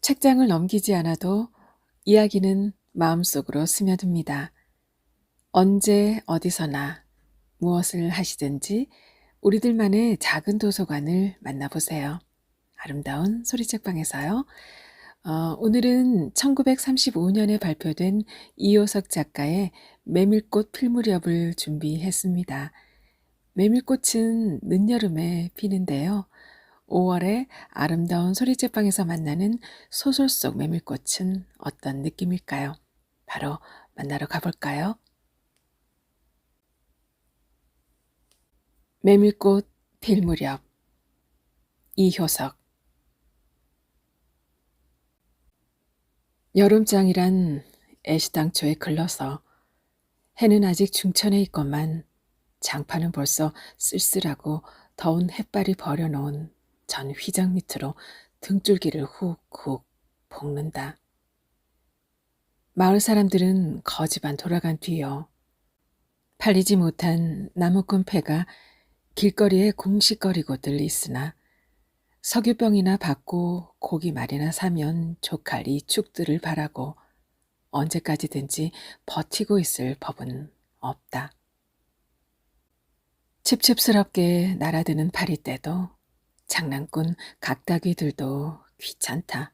책장을 넘기지 않아도 이야기는 마음속으로 스며듭니다. 언제 어디서나 무엇을 하시든지 우리들만의 작은 도서관을 만나보세요. 아름다운 소리책방에서요. 오늘은 1935년에 발표된 이효석 작가의 메밀꽃 필 무렵을 준비했습니다. 메밀꽃은 늦여름에 피는데요. 5월에 아름다운 소리책방에서 만나는 소설 속 메밀꽃은 어떤 느낌일까요? 바로 만나러 가볼까요? 메밀꽃 필 무렵, 이효석. 여름장이란 애시당초에 글러서 해는 아직 중천에 있건만 장판은 벌써 쓸쓸하고 더운 햇발이 버려놓은 전 휘장 밑으로 등줄기를 훅훅 볶는다. 마을 사람들은 거지반 돌아간 뒤요. 팔리지 못한 나무꾼 패가 길거리에 궁식거리고들 있으나 석유병이나 받고 고기 말이나 사면 조칼 이 축들을 바라고 언제까지든지 버티고 있을 법은 없다. 칩칩스럽게 날아드는 파리떼도 장난꾼 각다귀들도 귀찮다.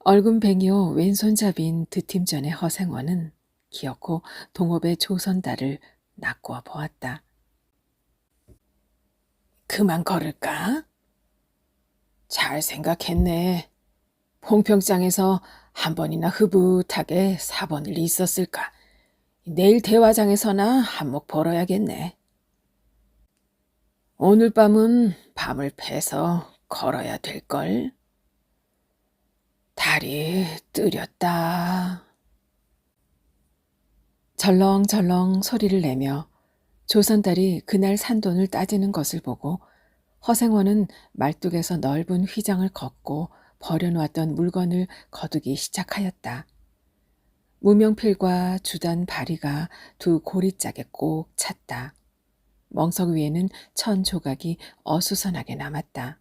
얼굴뱅이요 왼손잡이인 드팀전의 허생원은 기어코 동업의 조선달을 낚고 보았다. 그만 걸을까? 잘 생각했네. 홍평장에서 한 번이나 흐붓하게 4번을 있었을까. 내일 대화장에서나 한몫 벌어야겠네. 오늘 밤은 밤을 패서 걸어야 될걸. 달이 뜨렸다. 절렁절렁 소리를 내며 조선달이 그날 산 돈을 따지는 것을 보고 허생원은 말뚝에서 넓은 휘장을 걷고 버려놓았던 물건을 거두기 시작하였다. 무명필과 주단 바리가 두 고리짝에 꼭 찼다. 멍석 위에는 천 조각이 어수선하게 남았다.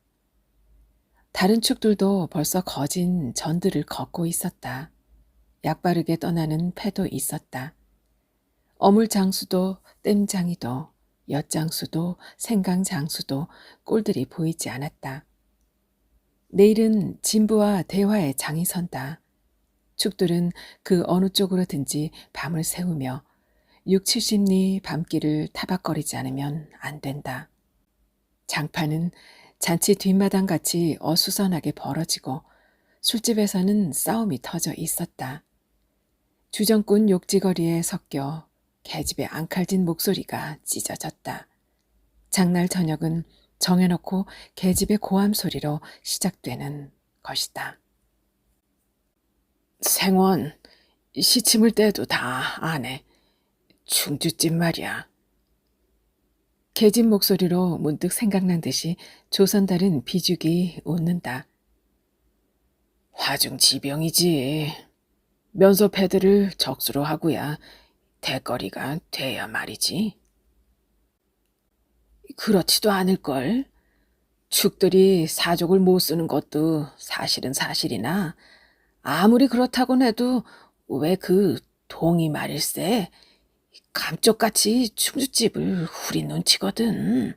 다른 축들도 벌써 거진 전들을 걷고 있었다. 약바르게 떠나는 패도 있었다. 어물장수도 땜장이도 엿장수도 생강장수도 꼴들이 보이지 않았다. 내일은 진부와 대화의 장이 선다. 축들은 그 어느 쪽으로든지 밤을 새우며 6, 70리 밤길을 타박거리지 않으면 안 된다. 장판은 잔치 뒷마당같이 어수선하게 벌어지고 술집에서는 싸움이 터져 있었다. 주정꾼 욕지거리에 섞여 계집의 앙칼진 목소리가 찢어졌다. 장날 저녁은 정해놓고 계집의 고함 소리로 시작되는 것이다. 생원, 시침을 때도 다 안 해. 충주집 말이야. 계집 목소리로 문득 생각난 듯이 조선달은 비죽이 웃는다. 화중지병이지. 면소패들을 적수로 하고야 대거리가 돼야 말이지. 그렇지도 않을걸. 축들이 사족을 못 쓰는 것도 사실은 사실이나 아무리 그렇다곤 해도 왜 그 동이 말일세 감쪽같이 충주집을 후린 눈치거든.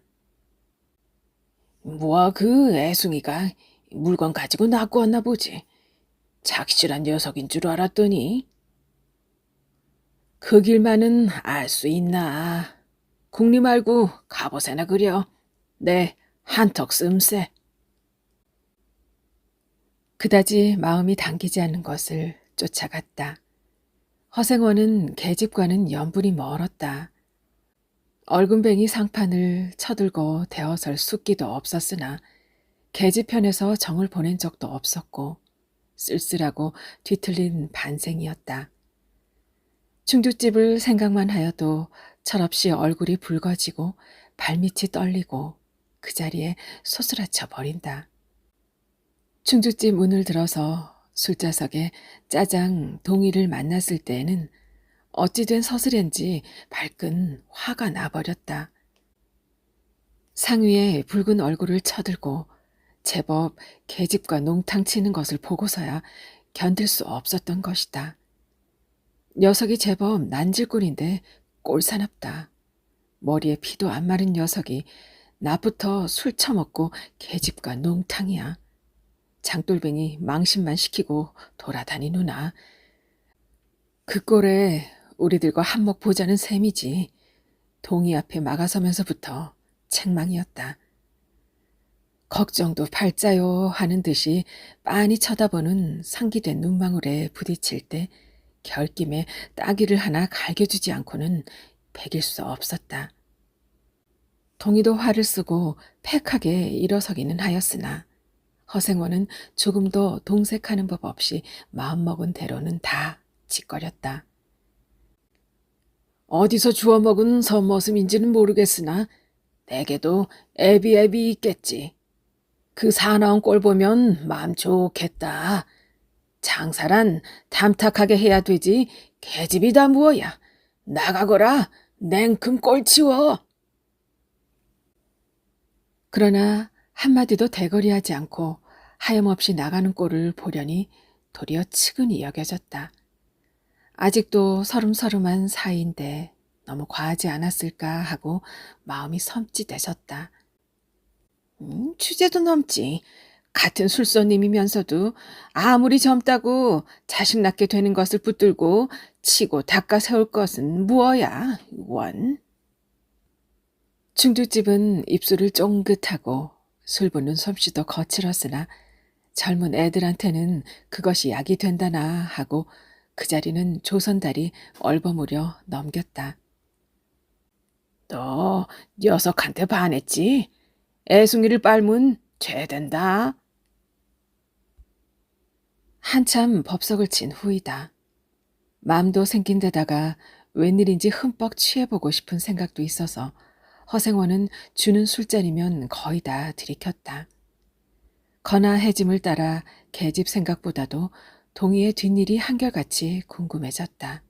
뭐야 그 애숭이가 물건 가지고 낚고 왔나 보지. 착실한 녀석인 줄 알았더니. 그 길만은 알 수 있나. 국리 말고 갑옷에나 그려. 내 한턱 씀세. 그다지 마음이 당기지 않는 것을 쫓아갔다. 허생원은 계집과는 연분이 멀었다. 얼굴뱅이 상판을 쳐들고 대어설 숫기도 없었으나 계집편에서 정을 보낸 적도 없었고 쓸쓸하고 뒤틀린 반생이었다. 충주집을 생각만 하여도 철없이 얼굴이 붉어지고 발밑이 떨리고 그 자리에 소스라쳐 버린다. 충주집 문을 들어서 술자석에 짜장 동이를 만났을 때에는 어찌된 서슬인지 발끈 화가 나버렸다. 상위에 붉은 얼굴을 쳐들고 제법 계집과 농탕 치는 것을 보고서야 견딜 수 없었던 것이다. 녀석이 제법 난질꾼인데 꼴사납다. 머리에 피도 안 마른 녀석이 나부터 술 처먹고 계집과 농탕이야. 장돌뱅이 망신만 시키고 돌아다니누나. 그 꼴에 우리들과 한몫 보자는 셈이지. 동이 앞에 막아서면서부터 책망이었다. 걱정도 팔자요 하는 듯이 빤히 쳐다보는 상기된 눈망울에 부딪힐 때 결김에 따귀를 하나 갈겨주지 않고는 배길 수 없었다. 동이도 화를 쓰고 팩하게 일어서기는 하였으나 허생원은 조금도 동색하는 법 없이 마음먹은 대로는 다 짓거렸다. 어디서 주워먹은 선머슴인지는 모르겠으나 내게도 애비애비 있겠지. 그 사나운 꼴 보면 마음 좋겠다. 장사란 탐탁하게 해야 되지 계집이 다 무엇야. 나가거라. 냉큼 꼴치워. 그러나 한마디도 대거리하지 않고 하염없이 나가는 꼴을 보려니 도리어 측은히 여겨졌다. 아직도 서름서름한 사이인데 너무 과하지 않았을까 하고 마음이 섬찟해졌다. 취재도 넘지. 같은 술손님이면서도 아무리 젊다고 자식 낳게 되는 것을 붙들고 치고 닦아 세울 것은 무엇야, 원. 중두집은 입술을 쫑긋하고 술 붓는 솜씨도 거칠었으나 젊은 애들한테는 그것이 약이 된다나 하고 그 자리는 조선달이 얼버무려 넘겼다. 너 녀석한테 반했지? 애송이를 빨면 죄된다. 한참 법석을 친 후이다. 마음도 생긴 데다가 웬일인지 흠뻑 취해보고 싶은 생각도 있어서 허생원은 주는 술잔이면 거의 다 들이켰다. 거나 해짐을 따라 계집 생각보다도 동희의 뒷일이 한결같이 궁금해졌다.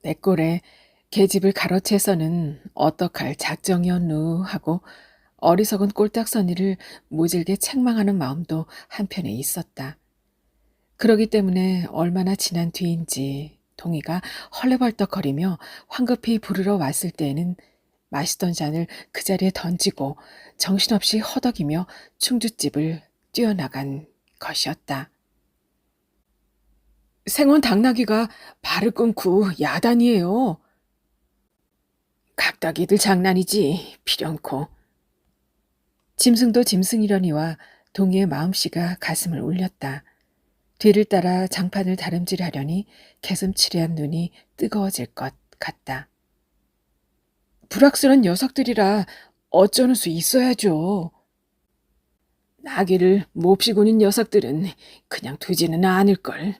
내 꼴에 계집을 가로채서는 어떡할 작정이었누 하고 어리석은 꼴딱서니를 모질게 책망하는 마음도 한편에 있었다. 그러기 때문에 얼마나 지난 뒤인지 동희가 헐레벌떡거리며 황급히 부르러 왔을 때에는 마시던 잔을 그 자리에 던지고 정신없이 허덕이며 충주집을 뛰어나간 것이었다. 생원 당나귀가 발을 끊고 야단이에요. 각다기들 장난이지 필연코. 짐승도 짐승이려니와 동희의 마음씨가 가슴을 울렸다. 뒤를 따라 장판을 다름질하려니 개슴츠레한 눈이 뜨거워질 것 같다. 불악스런 녀석들이라 어쩌는 수 있어야죠. 나귀를 몹시 구는 녀석들은 그냥 두지는 않을걸.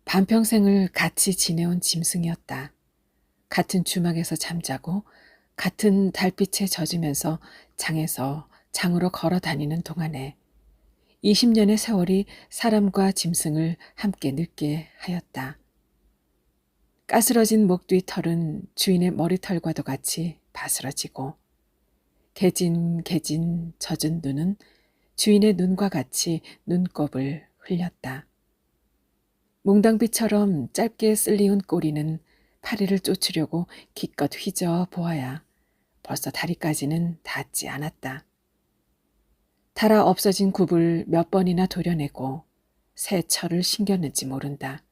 반평생을 같이 지내온 짐승이었다. 같은 주막에서 잠자고 같은 달빛에 젖으면서 장에서 장으로 걸어 다니는 동안에 20년의 세월이 사람과 짐승을 함께 늙게 하였다. 까스러진 목 뒤 털은 주인의 머리털과도 같이 바스러지고 개진 젖은 눈은 주인의 눈과 같이 눈곱을 흘렸다. 몽당비처럼 짧게 쓸리운 꼬리는 파리를 쫓으려고 기껏 휘저 보아야 벌써 다리까지는 닿지 않았다. 달아 없어진 굽을 몇 번이나 도려내고 새 철을 신겼는지 모른다.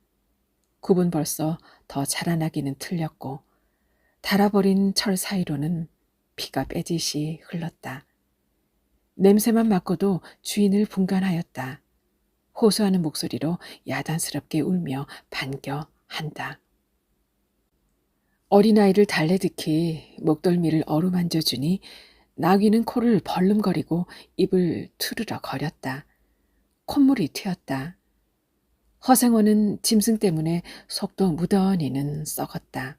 굽은 벌써 더 자라나기는 틀렸고 달아버린 철 사이로는 피가 빼지시 흘렀다. 냄새만 맡고도 주인을 분간하였다. 호소하는 목소리로 야단스럽게 울며 반겨한다. 어린아이를 달래듯이 목덜미를 어루만져주니 나귀는 코를 벌름거리고 입을 투르러 거렸다. 콧물이 튀었다. 허생원은 짐승 때문에 속도 무던히는 썩었다.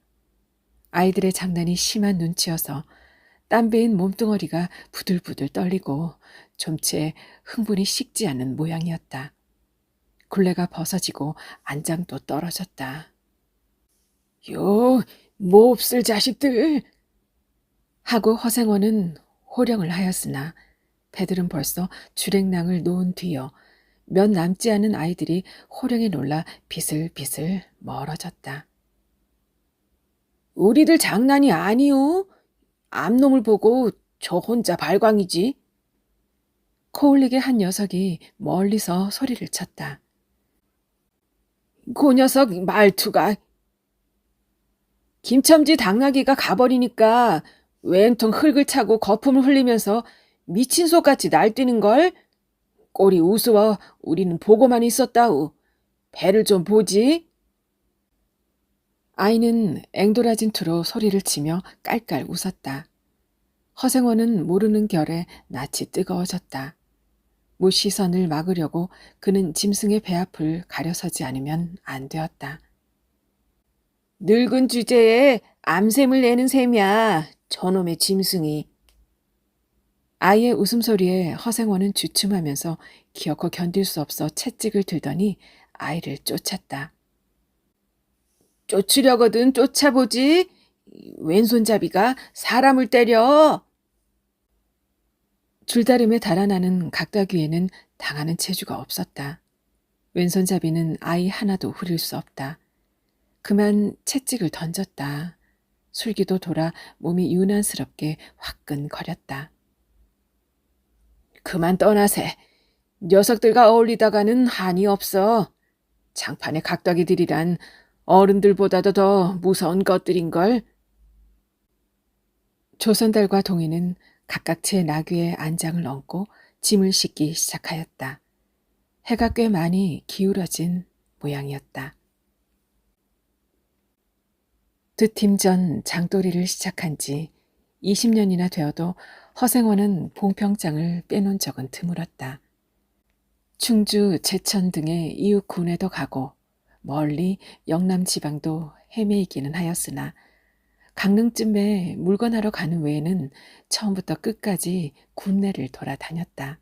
아이들의 장난이 심한 눈치여서 땀배인 몸뚱어리가 부들부들 떨리고 좀채 흥분이 식지 않는 모양이었다. 굴레가 벗어지고 안장도 떨어졌다. 요, 몹쓸 자식들! 하고 허생원은 호령을 하였으나 배들은 벌써 주랭랑을 놓은 뒤여 몇 남지 않은 아이들이 호령에 놀라 비슬비슬 멀어졌다. 우리들 장난이 아니오. 암놈을 보고 저 혼자 발광이지. 코울릭의 한 녀석이 멀리서 소리를 쳤다. 그 녀석 말투가. 김첨지 당나귀가 가버리니까 왼통 흙을 차고 거품을 흘리면서 미친 소같이 날뛰는걸. 꼴이 우스워 우리는 보고만 있었다우. 배를 좀 보지. 아이는 앵돌아진 투로 소리를 치며 깔깔 웃었다. 허생원은 모르는 결에 낯이 뜨거워졌다. 무시선을 막으려고 그는 짐승의 배 앞을 가려서지 않으면 안 되었다. 늙은 주제에 암샘을 내는 셈이야. 저놈의 짐승이. 아이의 웃음소리에 허생원은 주춤하면서 기어코 견딜 수 없어 채찍을 들더니 아이를 쫓았다. 쫓으려거든 쫓아보지. 왼손잡이가 사람을 때려. 줄다름에 달아나는 각다귀에는 당하는 체주가 없었다. 왼손잡이는 아이 하나도 후릴 수 없다. 그만 채찍을 던졌다. 술기도 돌아 몸이 유난스럽게 화끈거렸다. 그만 떠나세. 녀석들과 어울리다가는 한이 없어. 장판의 각다귀들이란 어른들보다도 더 무서운 것들인걸. 조선달과 동이는 각각 제 나귀의 안장을 얹고 짐을 싣기 시작하였다. 해가 꽤 많이 기울어진 모양이었다. 득팀 전 장도리를 시작한 지 20년이나 되어도 허생원은 봉평장을 빼놓은 적은 드물었다. 충주, 제천 등의 이웃 군에도 가고 멀리 영남 지방도 헤매이기는 하였으나 강릉쯤에 물건하러 가는 외에는 처음부터 끝까지 군내를 돌아다녔다.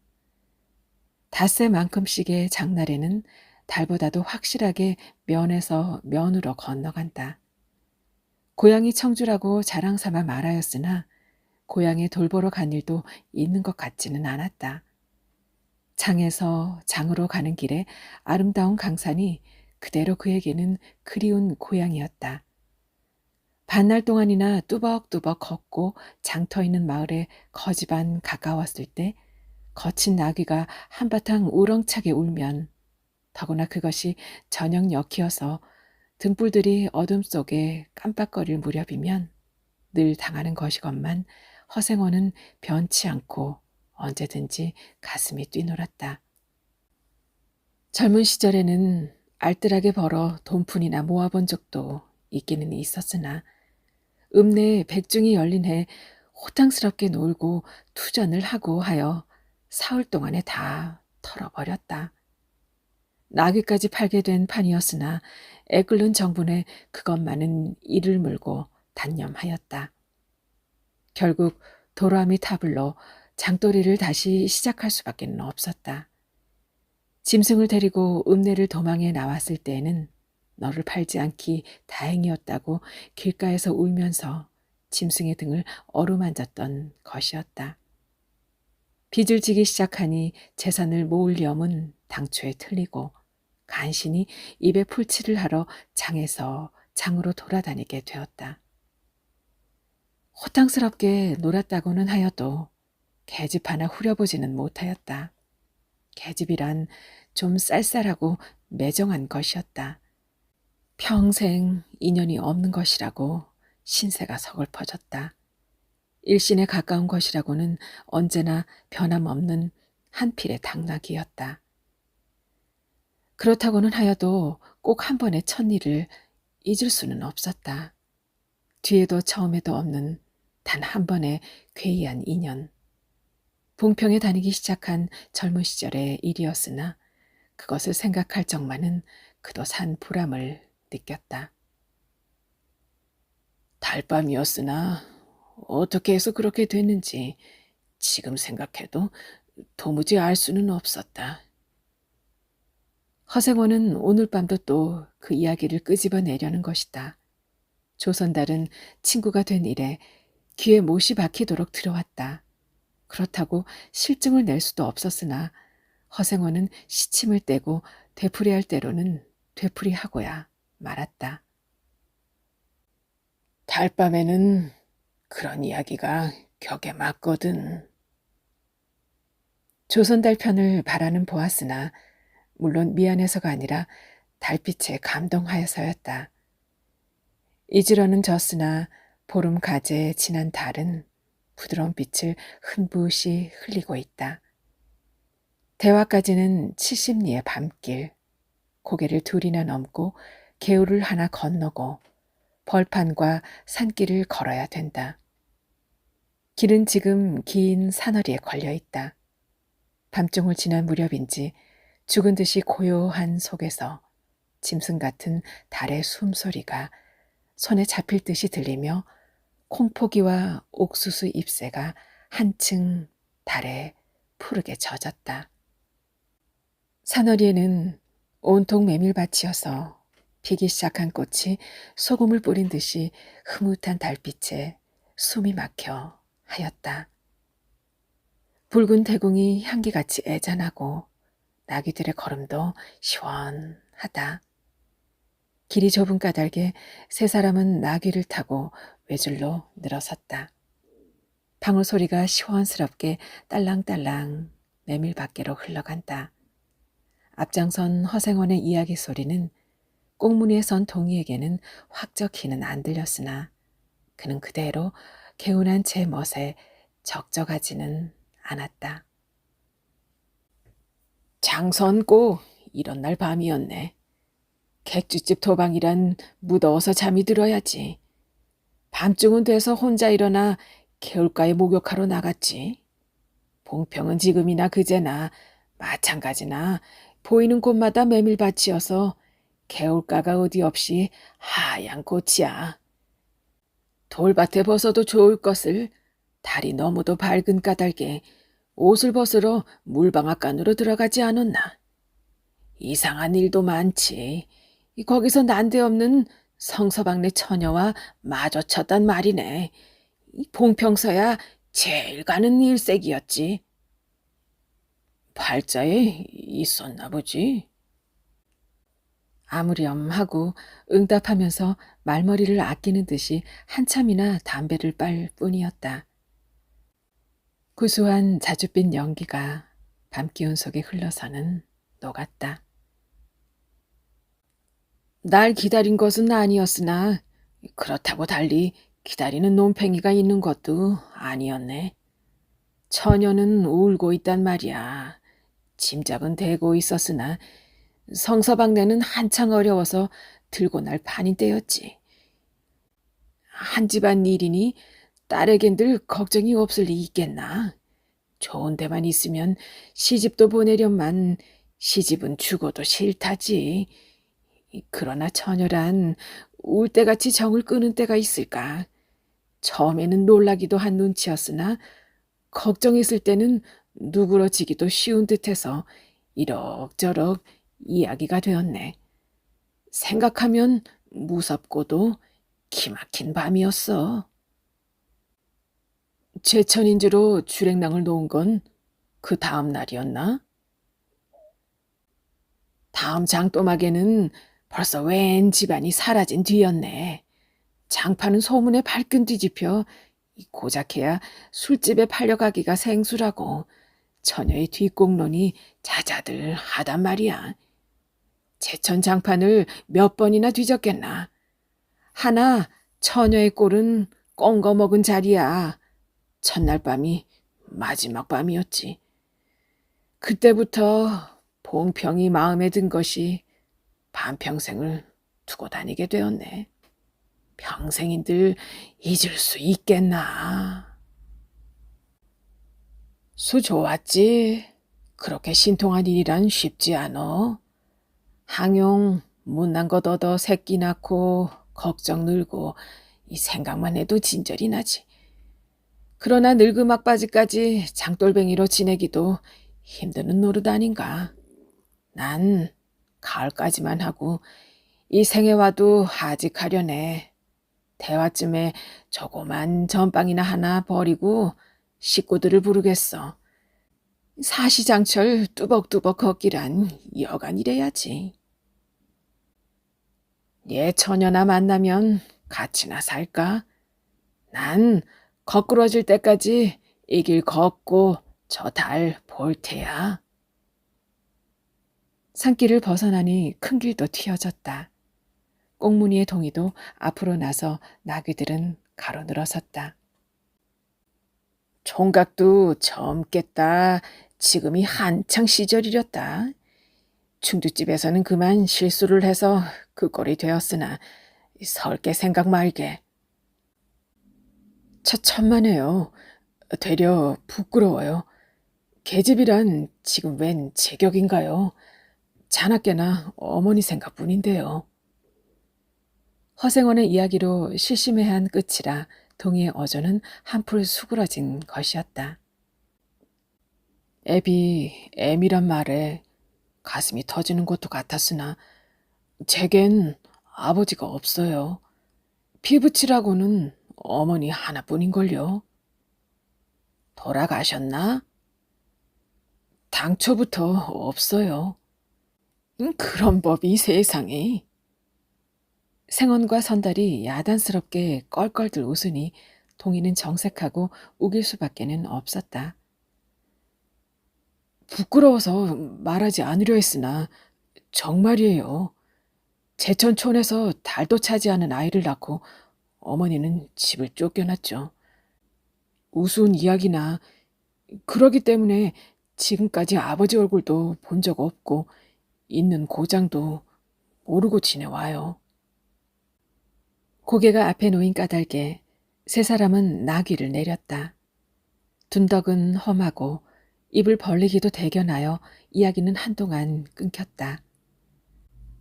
닷새만큼씩의 장날에는 달보다도 확실하게 면에서 면으로 건너간다. 고향이 청주라고 자랑삼아 말하였으나 고향에 돌보러 간 일도 있는 것 같지는 않았다. 장에서 장으로 가는 길에 아름다운 강산이 그대로 그에게는 그리운 고향이었다. 반날 동안이나 뚜벅뚜벅 걷고 장터 있는 마을에 거지반 가까웠을 때 거친 나귀가 한바탕 우렁차게 울면, 더구나 그것이 저녁 역이어서 등불들이 어둠 속에 깜빡거릴 무렵이면 늘 당하는 것이건만 허생원은 변치 않고 언제든지 가슴이 뛰놀았다. 젊은 시절에는 알뜰하게 벌어 돈푼이나 모아본 적도 있기는 있었으나 읍내에 백중이 열린 해 호탕스럽게 놀고 투전을 하고 하여 사흘 동안에 다 털어버렸다. 나귀까지 팔게 된 판이었으나 애끓는 정분에 그것만은 이를 물고 단념하였다. 결국 도라미 타블로 장도리를 다시 시작할 수밖에 없었다. 짐승을 데리고 읍내를 도망해 나왔을 때에는 너를 팔지 않기 다행이었다고 길가에서 울면서 짐승의 등을 어루만졌던 것이었다. 빚을 지기 시작하니 재산을 모을 염은 당초에 틀리고 간신히 입에 풀칠을 하러 장에서 장으로 돌아다니게 되었다. 호탕스럽게 놀았다고는 하여도 계집 하나 후려보지는 못하였다. 계집이란 좀 쌀쌀하고 매정한 것이었다. 평생 인연이 없는 것이라고 신세가 서글퍼졌다. 일신에 가까운 것이라고는 언제나 변함없는 한 필의 당나귀였다. 그렇다고는 하여도 꼭 한 번의 첫일을 잊을 수는 없었다. 뒤에도 처음에도 없는 단 한 번의 괴이한 인연. 봉평에 다니기 시작한 젊은 시절의 일이었으나 그것을 생각할 적만은 그도 산 보람을 느꼈다. 달밤이었으나 어떻게 해서 그렇게 됐는지 지금 생각해도 도무지 알 수는 없었다. 허생원은 오늘 밤도 또 그 이야기를 끄집어내려는 것이다. 조선달은 친구가 된 이래 귀에 못이 박히도록 들어왔다. 그렇다고 실증을 낼 수도 없었으나 허생원은 시침을 떼고 되풀이할 때로는 되풀이하고야 말았다. 달밤에는 그런 이야기가 격에 맞거든. 조선달편을 바라는 보았으나 물론 미안해서가 아니라 달빛에 감동하여서였다. 잊으러는 졌으나 보름 가제에 지난 달은 부드러운 빛을 흔부시 흘리고 있다. 대화까지는 70리의 밤길, 고개를 둘이나 넘고 개울을 하나 건너고 벌판과 산길을 걸어야 된다. 길은 지금 긴 산허리에 걸려 있다. 밤중을 지난 무렵인지 죽은 듯이 고요한 속에서 짐승 같은 달의 숨소리가 손에 잡힐 듯이 들리며 콩포기와 옥수수 잎새가 한층 달에 푸르게 젖었다. 산허리에는 온통 메밀밭이어서 피기 시작한 꽃이 소금을 뿌린 듯이 흐뭇한 달빛에 숨이 막혀 하였다. 붉은 대궁이 향기같이 애잔하고 나귀들의 걸음도 시원하다. 길이 좁은 까닭에 세 사람은 나귀를 타고 외줄로 늘어섰다. 방울 소리가 시원스럽게 딸랑딸랑 메밀 밖으로 흘러간다. 앞장선 허생원의 이야기 소리는 꽁무니에 선 동이에게는 확적히는 안 들렸으나 그는 그대로 개운한 제 멋에 적적하지는 않았다. 장선고 이런 날 밤이었네. 객주집 도방이란 무더워서 잠이 들어야지. 밤중은 돼서 혼자 일어나 개울가에 목욕하러 나갔지. 봉평은 지금이나 그제나 마찬가지나 보이는 곳마다 메밀밭이어서 개울가가 어디 없이 하얀 꽃이야. 돌밭에 벗어도 좋을 것을 달이 너무도 밝은 까닭에 옷을 벗으러 물방앗간으로 들어가지 않았나. 이상한 일도 많지. 거기서 난데없는 성서방네 처녀와 마주쳤단 말이네. 봉평서야 제일 가는 일색이었지. 팔자에 있었나 보지. 아무렴하고 응답하면서 말머리를 아끼는 듯이 한참이나 담배를 빨 뿐이었다. 구수한 자줏빛 연기가 밤기운 속에 흘러서는 녹았다. 날 기다린 것은 아니었으나 그렇다고 달리 기다리는 논팽이가 있는 것도 아니었네. 처녀는 울고 있단 말이야. 짐작은 되고 있었으나 성서방네는 한창 어려워서 들고 날 판인 때였지. 한 집안 일이니 딸에겐들 걱정이 없을 리 있겠나. 좋은 데만 있으면 시집도 보내련만 시집은 죽어도 싫다지. 그러나 처녀란 울 때같이 정을 끄는 때가 있을까. 처음에는 놀라기도 한 눈치였으나 걱정했을 때는 누그러지기도 쉬운 듯해서 이럭저럭 이야기가 되었네. 생각하면 무섭고도 기막힌 밤이었어. 제천인지로 주랭랑을 놓은 건 그 다음 날이었나? 다음 장또막에는 벌써 웬 집안이 사라진 뒤였네. 장파는 소문에 발끈 뒤집혀 고작해야 술집에 팔려가기가 생수라고 처녀의 뒷공론이 자자들 하단 말이야. 제천 장판을 몇 번이나 뒤졌겠나. 하나 처녀의 꼴은 꽁거 먹은 자리야. 첫날 밤이 마지막 밤이었지. 그때부터 봉평이 마음에 든 것이 반평생을 두고 다니게 되었네. 평생인들 잊을 수 있겠나. 수 좋았지. 그렇게 신통한 일이란 쉽지 않어. 항용 못난 것 얻어 새끼 낳고 걱정 늘고 이 생각만 해도 진절이 나지. 그러나 늙음악바지까지 장돌뱅이로 지내기도 힘드는 노릇 아닌가. 난 가을까지만 하고 이 생에 와도 하직하려네. 대화쯤에 조그만 전빵이나 하나 버리고 식구들을 부르겠어. 사시장철 뚜벅뚜벅 걷기란 여간 이래야지. 얘 처녀나 만나면 같이나 살까? 난 거꾸러질 때까지 이 길 걷고 저 달 볼 테야. 산길을 벗어나니 큰 길도 튀어졌다. 꽁무니의 동이도 앞으로 나서 나귀들은 가로늘어섰다. 총각도 젊겠다. 지금이 한창 시절이렸다. 충주집에서는 그만 실수를 해서 그 꼴이 되었으나 설게 생각 말게. 천만에요. 되려 부끄러워요. 계집이란 지금 웬 제격인가요? 자나깨나 어머니 생각뿐인데요. 허생원의 이야기로 실심해한 끝이라 동희의 어조는 한풀 수그러진 것이었다. 애미란 말에 가슴이 터지는 것도 같았으나 제겐 아버지가 없어요. 피부치라고는 어머니 하나뿐인걸요. 돌아가셨나? 당초부터 없어요. 그런 법이 세상에. 생원과 선달이 야단스럽게 껄껄들 웃으니 동희는 정색하고 우길 수밖에는 없었다. 부끄러워서 말하지 않으려 했으나 정말이에요. 제천촌에서 달도 차지 않은 아이를 낳고 어머니는 집을 쫓겨났죠. 우스운 이야기나 그러기 때문에 지금까지 아버지 얼굴도 본 적 없고 있는 고장도 모르고 지내와요. 고개가 앞에 놓인 까닭에 세 사람은 나귀를 내렸다. 둔덕은 험하고 입을 벌리기도 대견하여 이야기는 한동안 끊겼다.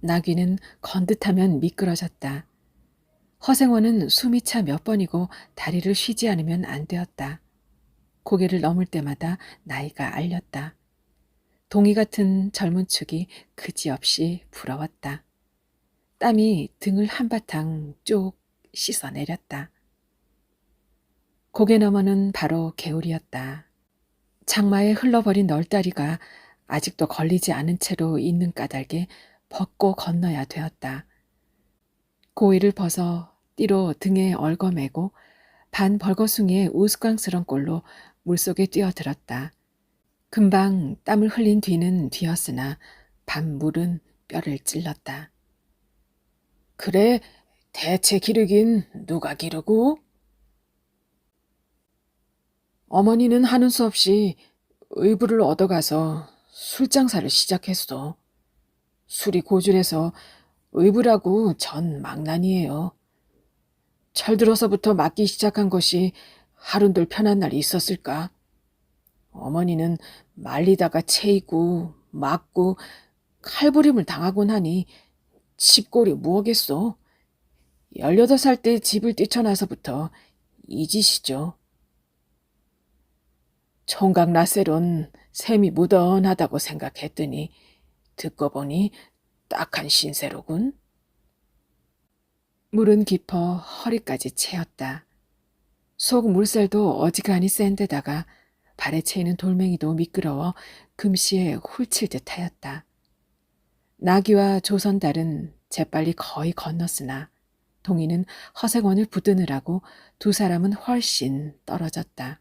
나귀는 건듯하면 미끄러졌다. 허생원은 숨이 차 몇 번이고 다리를 쉬지 않으면 안 되었다. 고개를 넘을 때마다 나이가 알렸다. 동이 같은 젊은 축이 그지없이 부러웠다. 땀이 등을 한바탕 쭉 씻어내렸다. 고개 너머는 바로 개울이었다. 장마에 흘러버린 널다리가 아직도 걸리지 않은 채로 있는 까닭에 벗고 건너야 되었다. 고이를 벗어 띠로 등에 얽어매고 반 벌거숭이의 우스꽝스런 꼴로 물속에 뛰어들었다. 금방 땀을 흘린 뒤는 뒤었으나 밤물은 뼈를 찔렀다. 그래, 대체 기르긴 누가 기르고? 어머니는 하는 수 없이 의부를 얻어가서 술장사를 시작했어. 술이 고준해서 의부라고 전 망난이에요. 철들어서부터 맞기 시작한 것이 하룬들 편한 날이 있었을까? 어머니는 말리다가 채이고 맞고 칼부림을 당하곤 하니 집골이 무엇겠소. 18살 때 집을 뛰쳐나서부터 이 짓이죠. 총각 나세론 셈이 무던하다고 생각했더니 듣고 보니 딱한 신세로군. 물은 깊어 허리까지 채였다. 속 물살도 어지간히 센 데다가 발에 채이는 돌멩이도 미끄러워 금시에 훌칠 듯하였다. 나귀와 조선달은 재빨리 거의 건넜으나 동이는 허생원을 붙드느라고 두 사람은 훨씬 떨어졌다.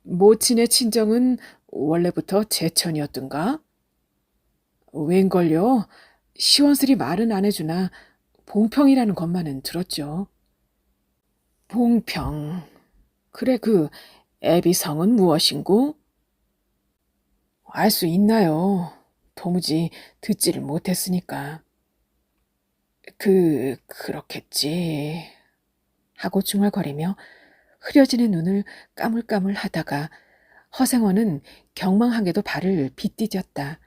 모친의 친정은 원래부터 제천이었던가? 웬걸요? 시원스리 말은 안 해주나 봉평이라는 것만은 들었죠. 봉평. 그래 그 애비 성은 무엇인고? 알 수 있나요? 도무지 듣지를 못했으니까. 그렇겠지. 하고 중얼거리며 흐려지는 눈을 까물까물 하다가 허생원은 경망하게도 발을 빗디뎠다.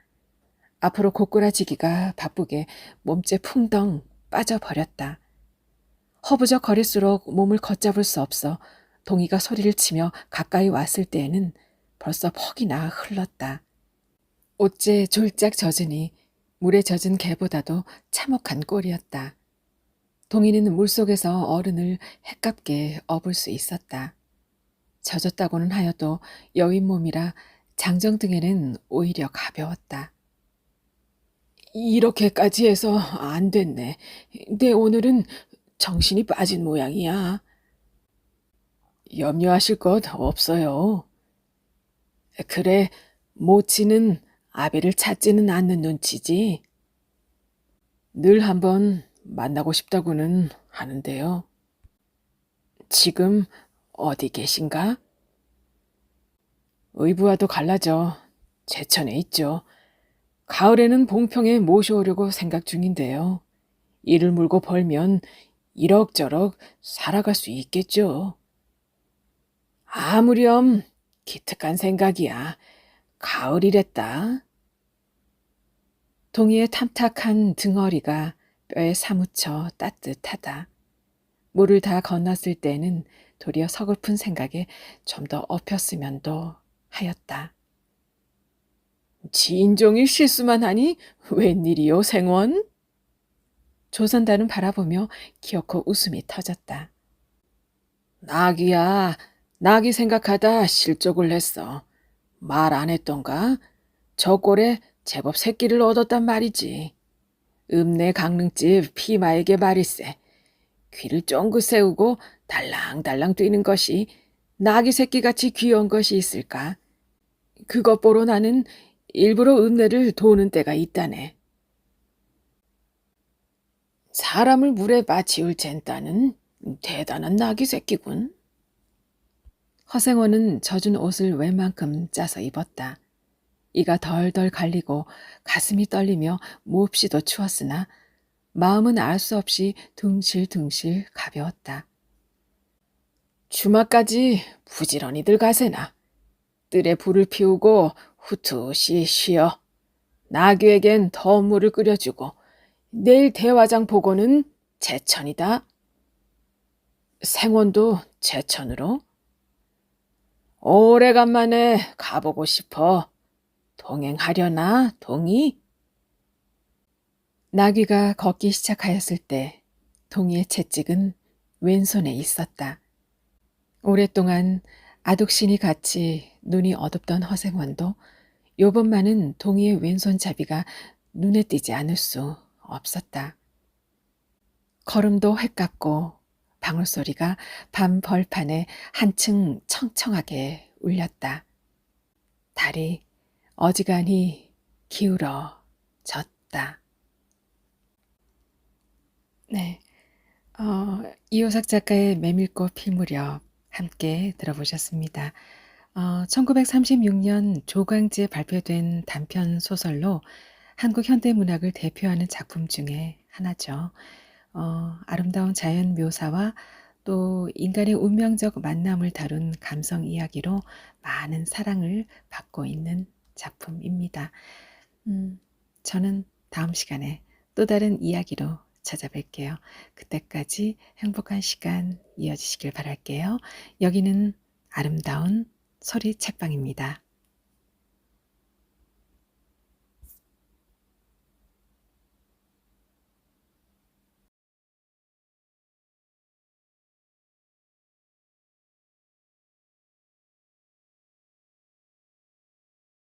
앞으로 고꾸라지기가 바쁘게 몸째 풍덩 빠져버렸다. 허부적 거릴수록 몸을 걷잡을 수 없어 동이가 소리를 치며 가까이 왔을 때에는 벌써 퍽이나 흘렀다. 옷째 졸작 젖으니 물에 젖은 개보다도 참혹한 꼴이었다. 동이는 물속에서 어른을 헷깝게 업을 수 있었다. 젖었다고는 하여도 여인 몸이라 장정등에는 오히려 가벼웠다. 이렇게까지 해서 안 됐네. 내 오늘은 정신이 빠진 모양이야. 염려하실 것 없어요. 그래, 모치는 아비를 찾지는 않는 눈치지. 늘 한번 만나고 싶다고는 하는데요. 지금 어디 계신가? 의부와도 갈라져 제천에 있죠. 가을에는 봉평에 모셔오려고 생각 중인데요. 이를 물고 벌면 이럭저럭 살아갈 수 있겠죠. 아무렴 기특한 생각이야. 가을이랬다. 동이의 탐탁한 등허리가 뼈에 사무쳐 따뜻하다. 물을 다 건넜을 때는 도리어 서글픈 생각에 좀 더 엎였으면도 하였다. 진종일 실수만 하니 웬일이요, 생원? 조선달은 바라보며 기어코 웃음이 터졌다. 낙이야, 낙이 생각하다 실족을 했어. 말 안 했던가? 저 꼴에 제법 새끼를 얻었단 말이지. 읍내 강릉집 피마에게 말일세. 귀를 쫑긋 세우고 달랑달랑 뛰는 것이 나귀 새끼같이 귀여운 것이 있을까? 그것 보러 나는 일부러 읍내를 도는 때가 있다네. 사람을 물에 바치울 젠따는 대단한 나귀 새끼군. 허생원은 젖은 옷을 웬만큼 짜서 입었다. 이가 덜덜 갈리고 가슴이 떨리며 몹시도 추웠으나 마음은 알 수 없이 둥실둥실 가벼웠다. 주막까지 부지런히들 가세나. 뜰에 불을 피우고 후투시 쉬어. 나귀에겐 더 물을 끓여주고 내일 대화장 보고는 제천이다. 생원도 제천으로? 오래간만에 가보고 싶어. 동행하려나, 동이? 나귀가 걷기 시작하였을 때 동이의 채찍은 왼손에 있었다. 오랫동안 아독신이 같이 눈이 어둡던 허생원도 요번만은 동이의 왼손잡이가 눈에 띄지 않을 수 없었다. 걸음도 획같고 방울소리가 밤 벌판에 한층 청청하게 울렸다. 달이 어지간히 기울어졌다. 네, 이호석 작가의 메밀꽃 필 무렵 함께 들어보셨습니다. 1936년 조광지에 발표된 단편 소설로 한국 현대문학을 대표하는 작품 중에 하나죠. 아름다운 자연 묘사와 또 인간의 운명적 만남을 다룬 감성 이야기로 많은 사랑을 받고 있는 작품입니다. 저는 다음 시간에 또 다른 이야기로 찾아뵐게요. 그때까지 행복한 시간 이어지시길 바랄게요. 여기는 아름다운 소리 책방입니다.